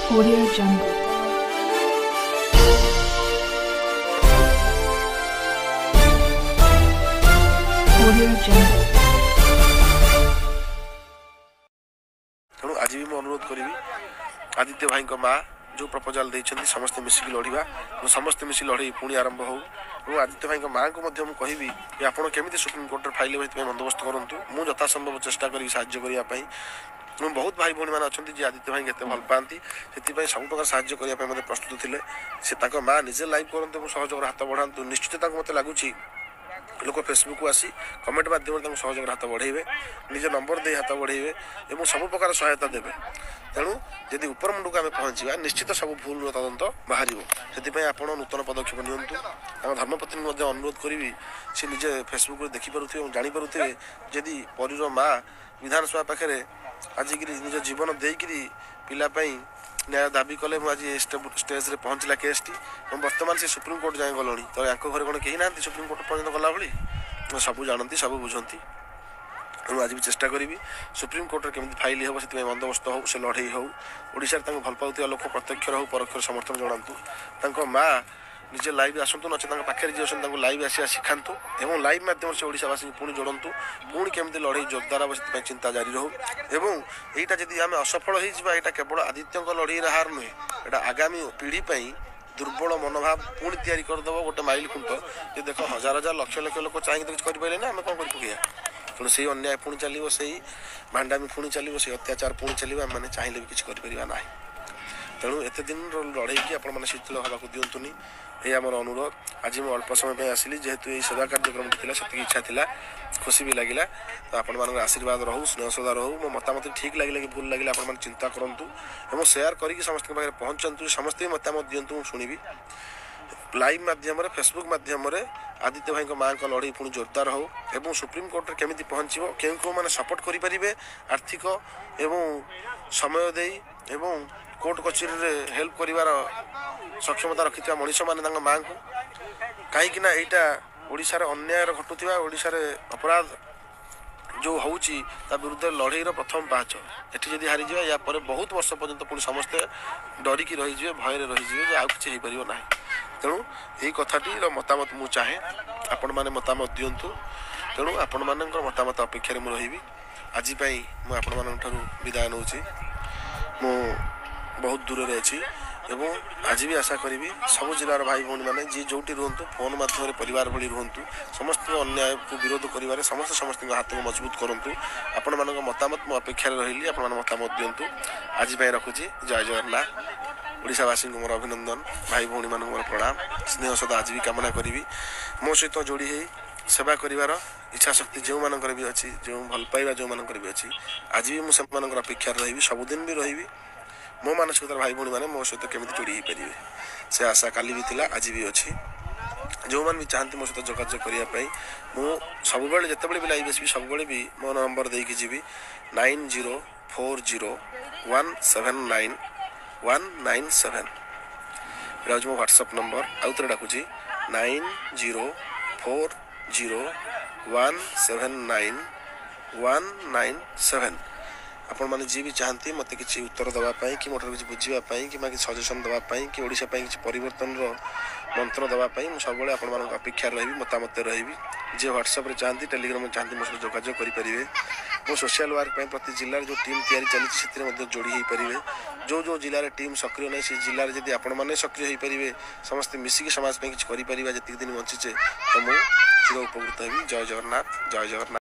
Audio Jungle. Audio Jungle. तेणु आज भी मैं अनुरोध करी आदित्य भाई माँ जो प्रपोजाल देते समस्ते मिसिक लड़वा समस्ते मिसी लड़े पुणी आरंभ हो आदित्य भाई माँ को कहि कि आपड़ केमी सुप्रीम कोर्ट फाइल बंदोबस्त करूँ मुझे यथासंभव चेष्टा करी साहाय्य करने बहुत भाई भौणी मैंने अच्छा जी आदित्य भाई के भल पाती से सब प्रकार साहाय्य करने मत प्रस्तुत थे से माँ निजे लाइव करते सहयोग हाथ बढ़ातु निश्चित मत लगुच लोक फेसबुक को आसी कमेंट मध्यम सहयोग हाथ बढ़े निज नंबर दे हाथ बढ़े और सब प्रकार सहायता देवे तेणु जदि उपर मुंड को आम पहुँचा निश्चित सब भूल तदंत बाहर से आप नूतन पदक्षेप नियंतु धर्मपत्नी अनुरोध करी सी निजे फेसबुक देखिपे और जापे जदि परीर माँ विधानसभा पाखे आज निज जीवन देकरी पिलापाई न्याय दाबी कले आज स्टेज रे पहुँचला केसटी बर्तमान से सुप्रीम कोर्ट जाए गलणी तो या घरे कौन कहीं ना सुप्रीम कोर्ट पर्यटन गला भाई सब जानती सब बुझती आज भी चेष्टा करी सुप्रीम कोर्ट केमी फाइल हो से बंदोबस्त हो से लड़े हो ओडिशा भल पाऊा लोक प्रत्यक्ष हो परोक्ष समर्थन जनातु माँ निजे लाइव आसतु नचे पाखे जी अच्छा लाइव आसिया शिखातु और लाइव मध्यम से ओडावासी पुणी जोड़तु पुणी केमी लड़े जोरदार हम से चिंता जारी रहू एवं यहीटा जदि आम असफल होता केवल आदित्य लड़े हार नुहे यहाँ आगामी पीढ़ी दुर्बल मनोभाव पुणी तैयारी करदेव गोटे माइल खुंट ये देख हजार हजार लक्ष लक्ष लोक चाहिए तो किसी करें ना आम कौन कर पकड़ा तेणु से अन्याय पुणी चलो से भांडामी पुणी चलो से अत्याचार पुणी चलो आम मैंने चाहिए भी किसी करें तेणु एत दिन लड़े कि आपण शीतल हाँ दिंतुनि ये आमर अनुरोध आज मैं अल्प समय आसली जेहेतु ये सेवा कार्यक्रम से इच्छा थी खुशी भी लगे तो आपण मान आशीर्वाद रहू स्नेह सदा रहू मो मतामत ठीक लगे कि भूल लगे आप चिंता करूँ और सेयार करके समस्त पाखे पहुँचतु समस्ते मतामत दिंतु शुणी लाइव माध्यम फेसबुक माध्यम आदित्य भाई माँ का लड़ाई पुणी जोरदार हो एवं सुप्रीम कोर्ट केमी पहुँचो क्यों मैंने सपोर्ट करें आर्थिक एवं समय दे एवं कोर्ट कचेरी हेल्प कर सक्षमता रखि मनीष मैंने माँ को कहीं ओडिशार अन्याय घटुवा ओडिशार अपराध जो होची विरुद्ध लड़ईर प्रथम पाहच एटी जदि हारीजा या बहुत वर्ष पर्यंत पुणी समस्ते डरिकी रहीजे भय रहीजे आउ कि हो पार ना तेणु यही कथाटी मतामत मु चाहे आपण मैंने मतामत दिंतु तेणु आपण मान मतामत अपेक्षा रही आज आपण विदाय नौ मु बहुत दूर रे अच्छी एवं आज भी आशा करी सब जिलार भाई भौणी मैंने जी जोटी रुहतु फोन माध्यम परिवार भली रुहतु समस्त अन्याय को विरोध कर समस्त हाथ को मजबूत करूँ आपण मान मतामत मो अपेक्षा रही आप मतामत दिंतु आज रखुची जय जगन्नाथ ओडिशावासी मोर अभिनंदन भाई भौणी मान मोर प्रणाम स्नेह सदा आज भी कामना करी मो सहित जोड़ी हो सेवा करिवार इच्छा शक्ति जो मानकर भी अच्छी जो भल पाइबा जो मानकर भी अच्छी आज भी मुझे अपेक्षा रही सबुदिन भी रही मो मानसिकता भाई भौणी मैंने मो सहित केमी जोड़ी हो पारे से आशा काली भी थिला आज भी अच्छी जो मैंने भी चाहती मो सहित जोगाजोग करने मु सब जिते भी लाइव आसबि सब भी मो नंबर देकी जी 9040179197 ये मो व्हाट्सएप नंबर आउ थे डाकुची 9040179197 आपण मैंने जी भी चाहती मत किसी उत्तर देवाई कि मोटर किसी बुझापी कि सजेसन देवाई कि ओडिशा किसी परिवर्तन मंत्र देवाई मुझे सब आप अपेक्षा रही मतामत रही जे व्हाट्सएप चाहती टेलीग्राम में चाहती मो सहित जोगाजोग करेंगे मो सोशल वर्क प्रति जिले जो टीम तैयारी चली जोड़ी हो पारे जो जिले में टीम सक्रिय नहीं से जिले में जब आपण सक्रिय हो पारे समस्ते मिसिकी समाज किसी करें जी दिन बंचीचे तो मुझे चिर उपकृत हेबी जय जगन्नाथ जय जगन्नाथ।